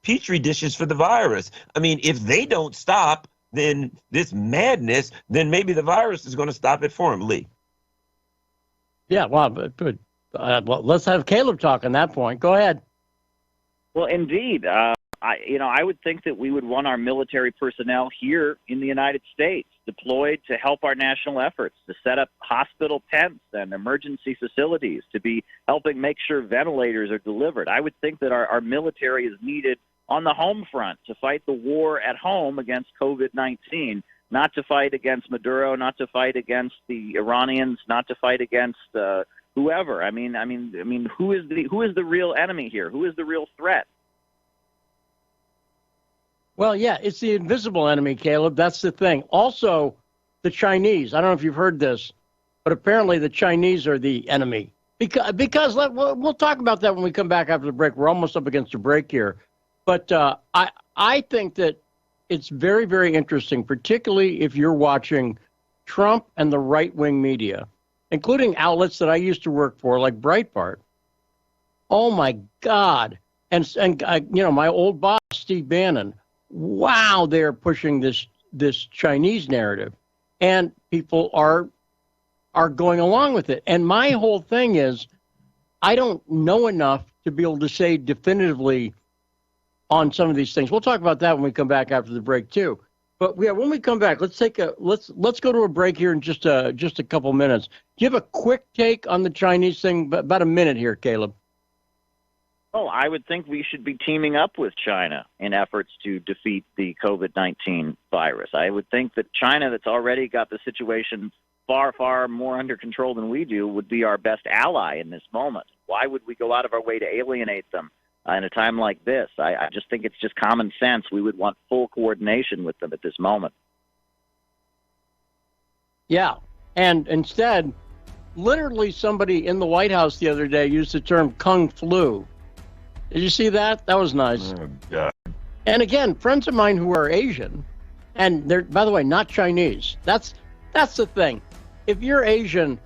petri dishes for the virus. I mean, if they don't stop then this madness, then maybe the virus is going to stop it for him, Lee. Yeah, well, but let's have Caleb talk on that point. Go ahead. Well, indeed. I would think that we would want our military personnel here in the United States deployed to help our national efforts, to set up hospital tents and emergency facilities, to be helping make sure ventilators are delivered. I would think that our military is needed on the home front to fight the war at home against COVID-19, not to fight against Maduro, not to fight against the Iranians, not to fight against whoever. I mean, who is the real enemy here? Who is the real threat? Well, yeah, it's the invisible enemy, Caleb. That's the thing. Also, the Chinese. I don't know if you've heard this, but apparently the Chinese are the enemy. Because we'll talk about that when we come back after the break. We're almost up against a break here. But I think that it's very, very interesting, particularly if you're watching Trump and the right-wing media, including outlets that I used to work for, like Breitbart. Oh, my God. And my old boss, Steve Bannon. Wow, they're pushing this Chinese narrative, and people are going along with it. And my whole thing is, I don't know enough to be able to say definitively on some of these things. We'll talk about that when we come back after the break too. But yeah, when we come back, let's go to a break here in just a couple minutes. Do you have a quick take on the Chinese thing? About a minute here, Caleb. Well, I would think we should be teaming up with China in efforts to defeat the COVID-19 virus. I would think that China, that's already got the situation far, far more under control than we do, would be our best ally in this moment. Why would we go out of our way to alienate them in a time like this? I just think it's just common sense. We would want full coordination with them at this moment. Yeah, and instead, literally somebody in the White House the other day used the term Kung Flu. Did you see that? That was nice. Oh, God. And again, friends of mine who are Asian, and they're, by the way, not Chinese. That's the thing. If you're Asian,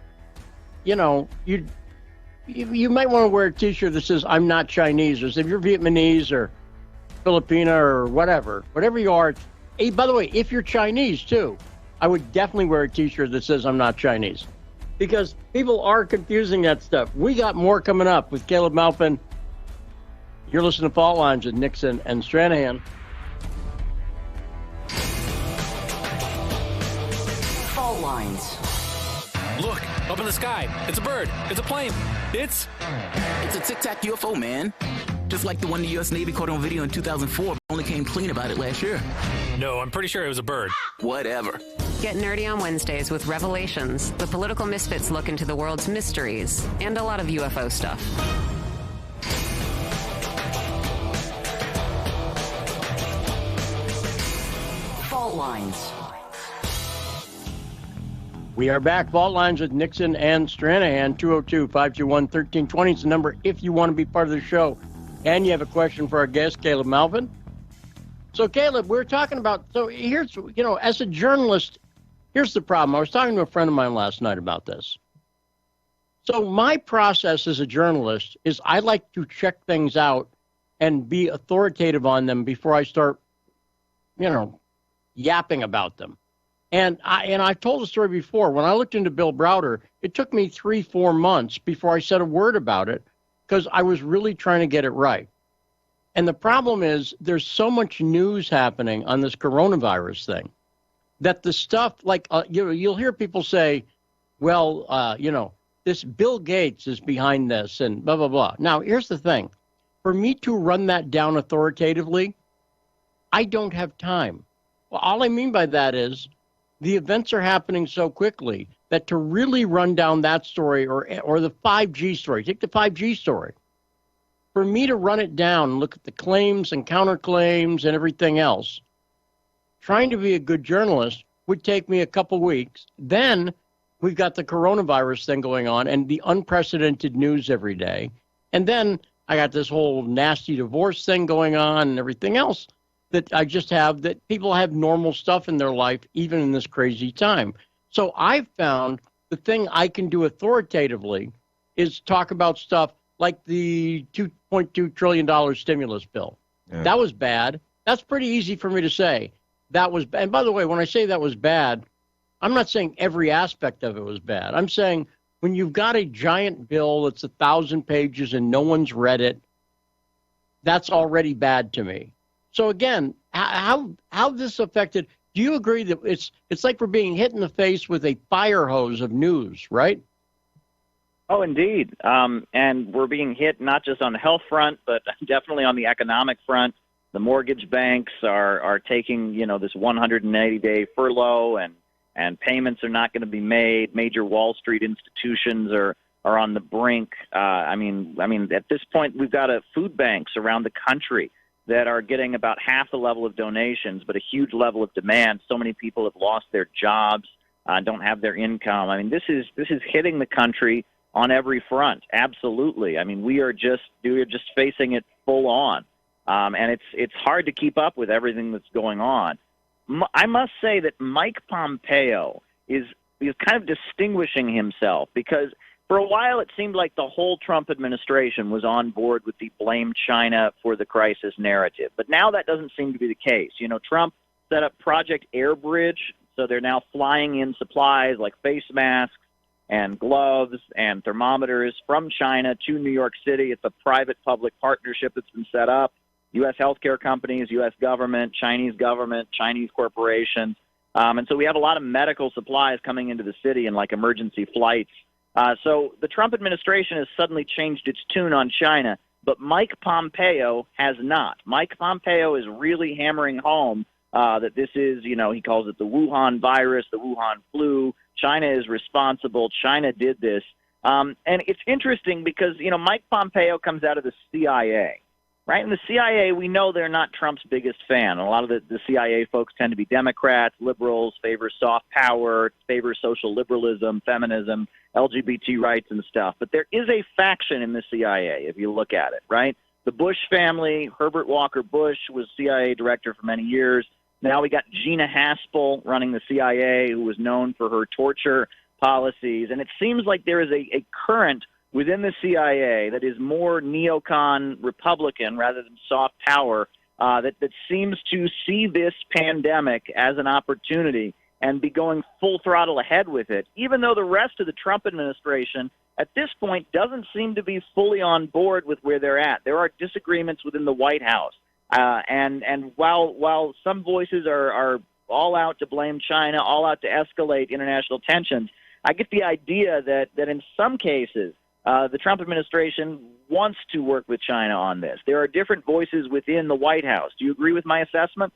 you might want to wear a T-shirt that says "I'm not Chinese," or if you're Vietnamese or Filipino or whatever you are. Hey, by the way, if you're Chinese too, I would definitely wear a T-shirt that says "I'm not Chinese," because people are confusing that stuff. We got more coming up with Caleb Maupin. You're listening to Fault Lines with Nixon and Stranahan. Fault Lines. Look, up in the sky. It's a bird. It's a plane. It's a Tic Tac UFO, man. Just like the one the U.S. Navy caught on video in 2004, but only came clean about it last year. No, I'm pretty sure it was a bird. Whatever. Get nerdy on Wednesdays with Revelations. The Political Misfits look into the world's mysteries and a lot of UFO stuff. Fault Lines. We are back. Fault Lines with Nixon and Stranahan. 202-521-1320 is the number if you want to be part of the show. And you have a question for our guest, Caleb Maupin. So, Caleb, we're talking about, here's, as a journalist, here's the problem. I was talking to a friend of mine last night about this. So my process as a journalist is I like to check things out and be authoritative on them before I start, yapping about them. And I've told the story before. When I looked into Bill Browder, it took me 3-4 months before I said a word about it because I was really trying to get it right. And the problem is there's so much news happening on this coronavirus thing that the stuff you'll hear people say, well, this Bill Gates is behind this and blah, blah, blah. Now, here's the thing. For me to run that down authoritatively, I don't have time. Well, all I mean by that is the events are happening so quickly that to really run down that story or the 5G story, take the 5G story, for me to run it down and look at the claims and counterclaims and everything else, trying to be a good journalist would take me a couple weeks. Then we've got the coronavirus thing going on and the unprecedented news every day. And then I got this whole nasty divorce thing going on and everything else that I just have, that people have normal stuff in their life, even in this crazy time. So I've found the thing I can do authoritatively is talk about stuff like the $2.2 trillion stimulus bill. Yeah. That was bad. That's pretty easy for me to say. That was, and by the way, when I say that was bad, I'm not saying every aspect of it was bad. I'm saying when you've got a giant bill that's 1,000 pages and no one's read it, that's already bad to me. So again, how this affected, do you agree that it's like we're being hit in the face with a fire hose of news, right? Oh, indeed. And we're being hit not just on the health front, but definitely on the economic front. The mortgage banks are taking, this 180-day furlough, and payments are not going to be made. Major Wall Street institutions are on the brink. I mean, at this point, we've got food banks around the country that are getting about half the level of donations, but a huge level of demand. So many people have lost their jobs, don't have their income. I mean, this is hitting the country on every front. Absolutely. I mean, we are just facing it full on, and it's hard to keep up with everything that's going on. I must say that Mike Pompeo is kind of distinguishing himself, because for a while it seemed like the whole Trump administration was on board with the blame China for the crisis narrative. But now that doesn't seem to be the case. Trump set up Project Airbridge, so they're now flying in supplies like face masks and gloves and thermometers from China to New York City. It's a private-public partnership that's been set up. U.S. healthcare companies, U.S. government, Chinese corporations. And so we have a lot of medical supplies coming into the city in like emergency flights. So the Trump administration has suddenly changed its tune on China, but Mike Pompeo has not. Mike Pompeo is really hammering home that this is, he calls it the Wuhan virus, the Wuhan flu. China is responsible. China did this. And it's interesting because, Mike Pompeo comes out of the CIA. Right? And the CIA, we know they're not Trump's biggest fan. A lot of the CIA folks tend to be Democrats, liberals, favor soft power, favor social liberalism, feminism, LGBT rights and stuff. But there is a faction in the CIA, if you look at it, right? The Bush family, Herbert Walker Bush was CIA director for many years. Now we got Gina Haspel running the CIA, who was known for her torture policies. And it seems like there is a current within the CIA that is more neocon Republican rather than soft power, that seems to see this pandemic as an opportunity and be going full throttle ahead with it, even though the rest of the Trump administration at this point doesn't seem to be fully on board with where they're at. There are disagreements within the White House. And while some voices are all out to blame China, all out to escalate international tensions, I get the idea that in some cases, the Trump administration wants to work with China on this. There are different voices within the White House. Do you agree with my assessment?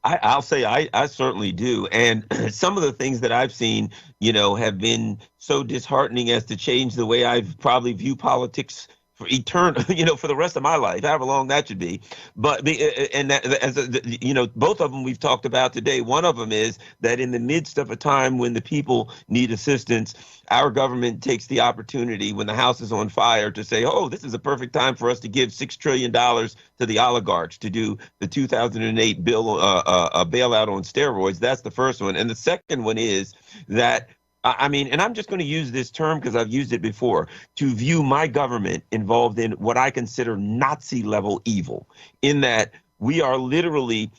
I'll say I certainly do. And some of the things that I've seen, have been so disheartening as to change the way I probably view politics for eternal, for the rest of my life, however long that should be. But both of them we've talked about today. One of them is that in the midst of a time when the people need assistance, our government takes the opportunity when the house is on fire to say, oh, this is a perfect time for us to give $6 trillion to the oligarchs to do the 2008 bill, a bailout on steroids. That's the first one. And the second one is that, and I'm just going to use this term because I've used it before, to view my government involved in what I consider Nazi-level evil, in that we are literally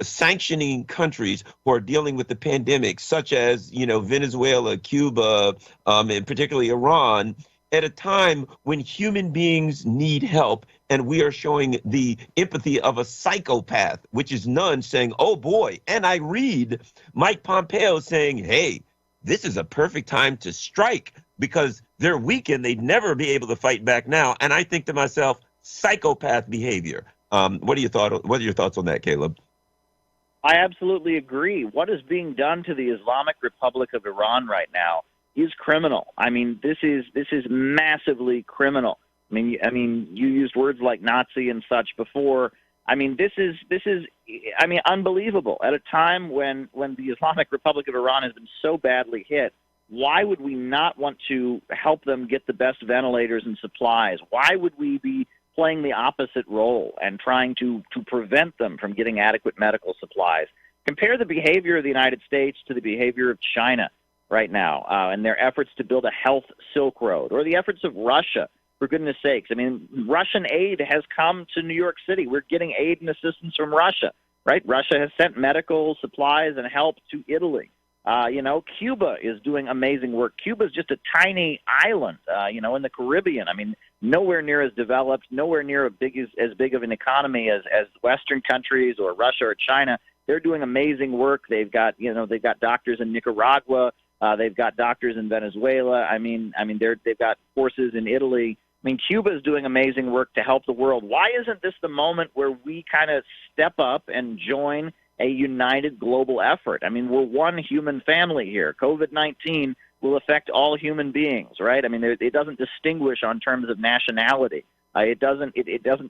sanctioning countries who are dealing with the pandemic, such as, Venezuela, Cuba, and particularly Iran, at a time when human beings need help, and we are showing the empathy of a psychopath, which is none, saying, oh boy. And I read Mike Pompeo saying, hey, this is a perfect time to strike because they're weak and they'd never be able to fight back now. And I think to myself, psychopath behavior. What are your thoughts on that, Caleb? I absolutely agree. What is being done to the Islamic Republic of Iran right now is criminal. I mean, this is massively criminal. I mean, you used words like Nazi and such before. I mean, this is unbelievable. At a time when the Islamic Republic of Iran has been so badly hit, why would we not want to help them get the best ventilators and supplies? Why would we be playing the opposite role and trying to prevent them from getting adequate medical supplies? Compare the behavior of the United States to the behavior of China right now and their efforts to build a health Silk Road, or the efforts of Russia, for goodness sakes. I mean, Russian aid has come to New York City. We're getting aid and assistance from Russia, right? Russia has sent medical supplies and help to Italy. Cuba is doing amazing work. Cuba is just a tiny island, in the Caribbean. I mean, nowhere near as developed, nowhere near as big of an economy as Western countries or Russia or China. They're doing amazing work. They've got doctors in Nicaragua. They've got doctors in Venezuela. They've got forces in Italy. I mean, Cuba is doing amazing work to help the world. Why isn't this the moment where we kind of step up and join a united global effort? I mean, we're one human family here. COVID-19 will affect all human beings, right? I mean, it doesn't distinguish on terms of nationality. It doesn't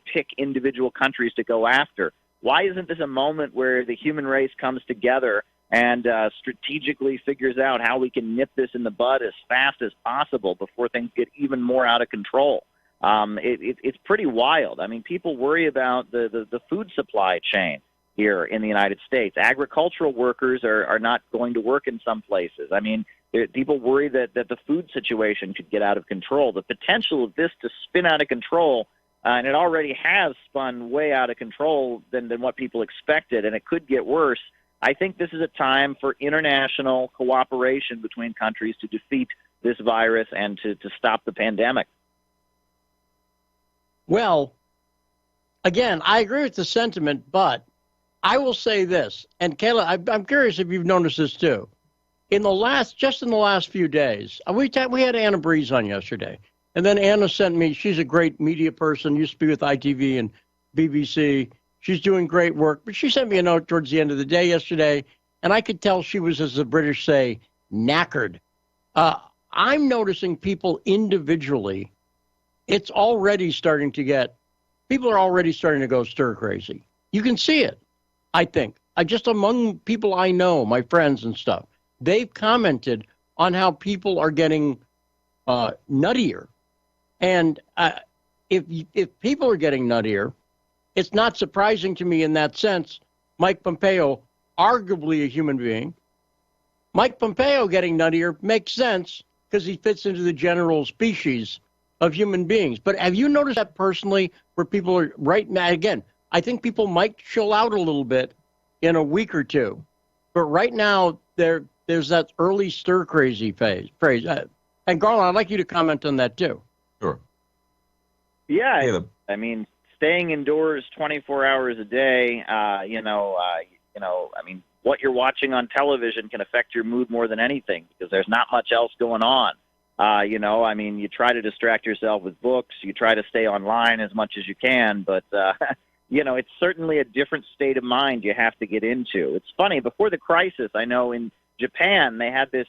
pick individual countries to go after. Why isn't this a moment where the human race comes together and strategically figures out how we can nip this in the bud as fast as possible before things get even more out of control? It's pretty wild. I mean, people worry about the food supply chain here in the United States. Agricultural workers are not going to work in some places. I mean, people worry that the food situation could get out of control. The potential of this to spin out of control, and it already has spun way out of control than what people expected, and it could get worse. I think this is a time for international cooperation between countries to defeat this virus and to stop the pandemic. Well, again, I agree with the sentiment, but I will say this, and Caleb, I'm curious if you've noticed this too. In the last few days, we had Anna Breeze on yesterday, and then Anna sent me. She's a great media person, used to be with ITV and BBC. She's doing great work, but she sent me a note towards the end of the day yesterday, and I could tell she was, as the British say, knackered. I'm noticing people individually. It's already starting to people are already starting to go stir crazy. You can see it. I think just among people I know, my friends and stuff, they've commented on how people are getting nuttier. And if people are getting nuttier, it's not surprising to me in that sense. Mike Pompeo, arguably a human being, Mike Pompeo getting nuttier makes sense because he fits into the general species of human beings. But have you noticed that personally, where people are right now? Again, I think people might chill out a little bit in a week or two, but right now there's that early stir crazy phase. And Garland, I'd like you to comment on that too. Sure. Yeah, Caleb. I mean, staying indoors 24 hours a day. What you're watching on television can affect your mood more than anything because there's not much else going on. You try to distract yourself with books. You try to stay online as much as you can, but it's certainly a different state of mind you have to get into. It's funny, before the crisis, I know in Japan they had this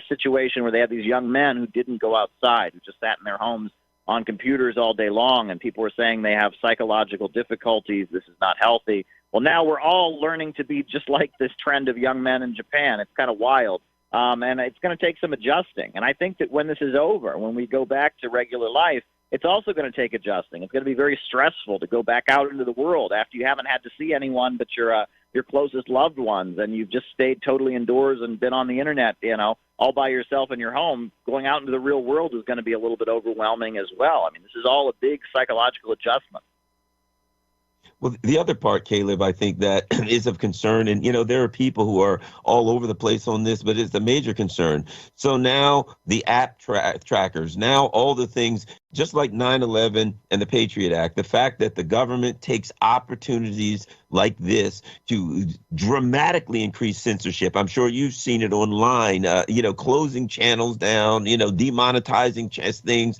situation where they had these young men who didn't go outside, who just sat in their homes on computers all day long, and people were saying they have psychological difficulties. This is not healthy. Well, now we're all learning to be just like this trend of young men in Japan. It's kind of wild. And it's going to take some adjusting. And I think that when this is over, when we go back to regular life, it's also going to take adjusting. It's going to be very stressful to go back out into the world after you haven't had to see anyone but your closest loved ones, and you've just stayed totally indoors and been on the internet, all by yourself in your home. Going out into the real world is going to be a little bit overwhelming as well. I mean, this is all a big psychological adjustment. Well, the other part, Caleb, I think that is of concern, and, there are people who are all over the place on this, but it's a major concern. So now the app trackers, now all the things, just like 9/11 and the Patriot Act, the fact that the government takes opportunities like this to dramatically increase censorship. I'm sure you've seen it online, closing channels down, demonetizing things,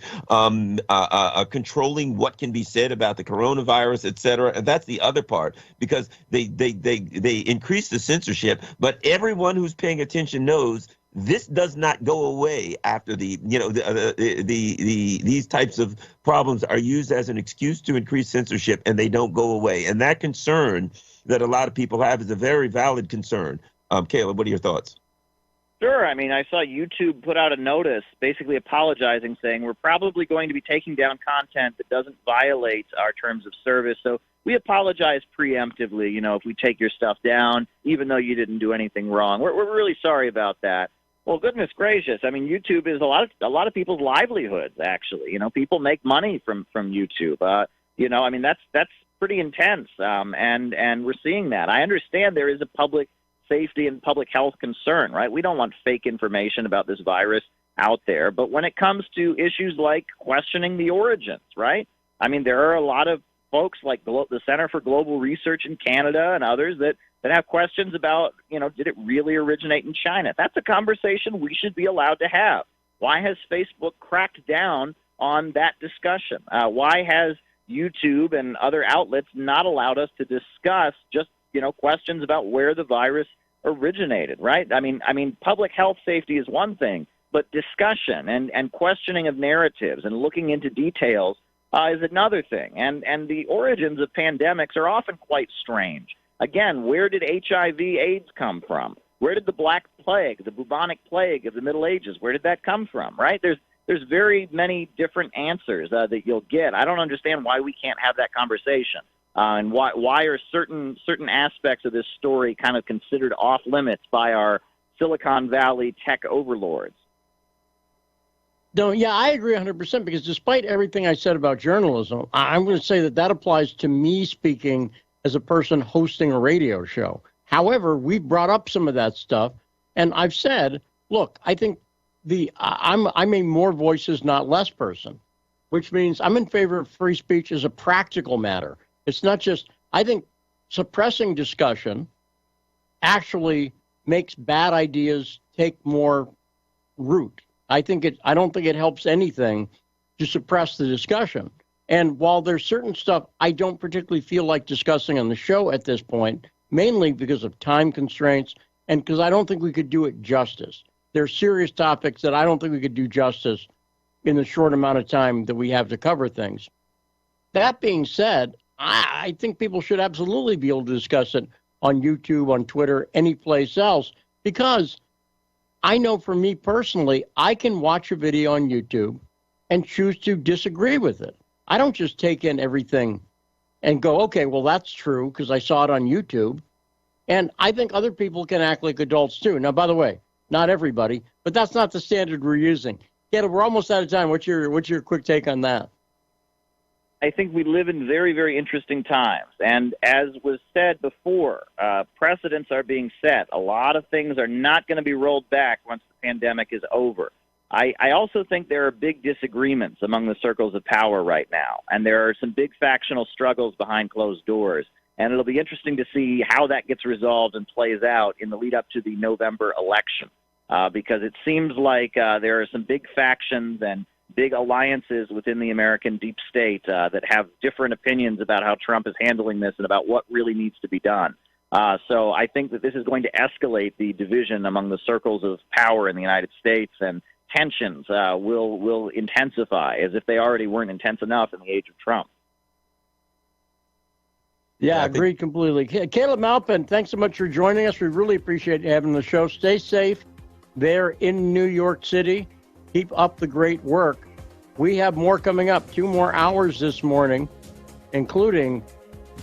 controlling what can be said about the coronavirus, et cetera. And that's the other part, because they increase the censorship, but everyone who's paying attention knows this does not go away after these types of problems are used as an excuse to increase censorship, and they don't go away. And that concern that a lot of people have is a very valid concern. Caleb, what are your thoughts? Sure. I mean, I saw YouTube put out a notice basically apologizing, saying we're probably going to be taking down content that doesn't violate our terms of service. So we apologize preemptively, if we take your stuff down, even though you didn't do anything wrong. We're really sorry about that. Well, goodness gracious. I mean, YouTube is a lot of people's livelihoods, actually. People make money from YouTube. I mean, that's pretty intense, and we're seeing that. I understand there is a public safety and public health concern, right? We don't want fake information about this virus out there. But when it comes to issues like questioning the origins, right? I mean, there are a lot of folks like the Center for Global Research in Canada and others that have questions about, did it really originate in China? That's a conversation we should be allowed to have. Why has Facebook cracked down on that discussion? Why has YouTube and other outlets not allowed us to discuss just, questions about where the virus originated, right? I mean, public health safety is one thing, but discussion and questioning of narratives and looking into details is another thing. And the origins of pandemics are often quite strange. Again, where did HIV/AIDS come from? Where did the Black Plague, the bubonic plague of the Middle Ages, where did that come from, right? There's very many different answers that you'll get. I don't understand why we can't have that conversation. And why are certain aspects of this story kind of considered off limits by our Silicon Valley tech overlords? No, yeah, I agree 100%, because despite everything I said about journalism, I'm going to say that applies to me speaking as a person hosting a radio show. However, we've brought up some of that stuff, and I've said, look, I think I'm a more voices, not less person, which means I'm in favor of free speech as a practical matter. It's not just, I think suppressing discussion actually makes bad ideas take more root. I don't think it helps anything to suppress the discussion. And while there's certain stuff I don't particularly feel like discussing on the show at this point, mainly because of time constraints and because I don't think we could do it justice. There are serious topics that I don't think we could do justice in the short amount of time that we have to cover things. That being said, I think people should absolutely be able to discuss it on YouTube, on Twitter, any place else, because I know for me personally, I can watch a video on YouTube and choose to disagree with it. I don't just take in everything and go, okay, well, that's true because I saw it on YouTube. And I think other people can act like adults too. Now, by the way, not everybody, but that's not the standard we're using. Caleb, we're almost out of time. What's your quick take on that? I think we live in very, very interesting times. And as was said before, precedents are being set. A lot of things are not going to be rolled back once the pandemic is over. I also think there are big disagreements among the circles of power right now, and there are some big factional struggles behind closed doors. And it'll be interesting to see how that gets resolved and plays out in the lead up to the November election, because it seems like there are some big factions and big alliances within the American deep state that have different opinions about how Trump is handling this and about what really needs to be done. So I think that this is going to escalate the division among the circles of power in the United States, and tensions will intensify as if they already weren't intense enough in the age of Trump. Yeah, I agree completely. Caleb Maupin, thanks so much for joining us. We really appreciate you having the show. Stay safe there in New York City. Keep up the great work. We have more coming up, 2 more hours this morning, including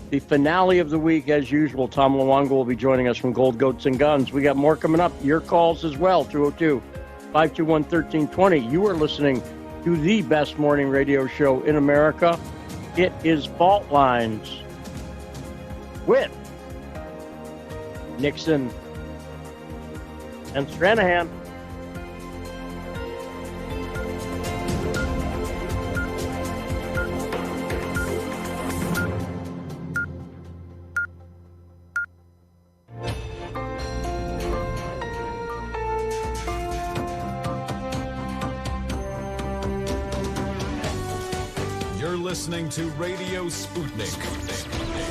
the finale of the week, as usual. Tom Luongo will be joining us from Gold Goats and Guns. We got more coming up. Your calls as well, 202-521-1320. You are listening to the best morning radio show in America. It is Fault Lines with Nixon and Stranahan. listening to Radio Sputnik.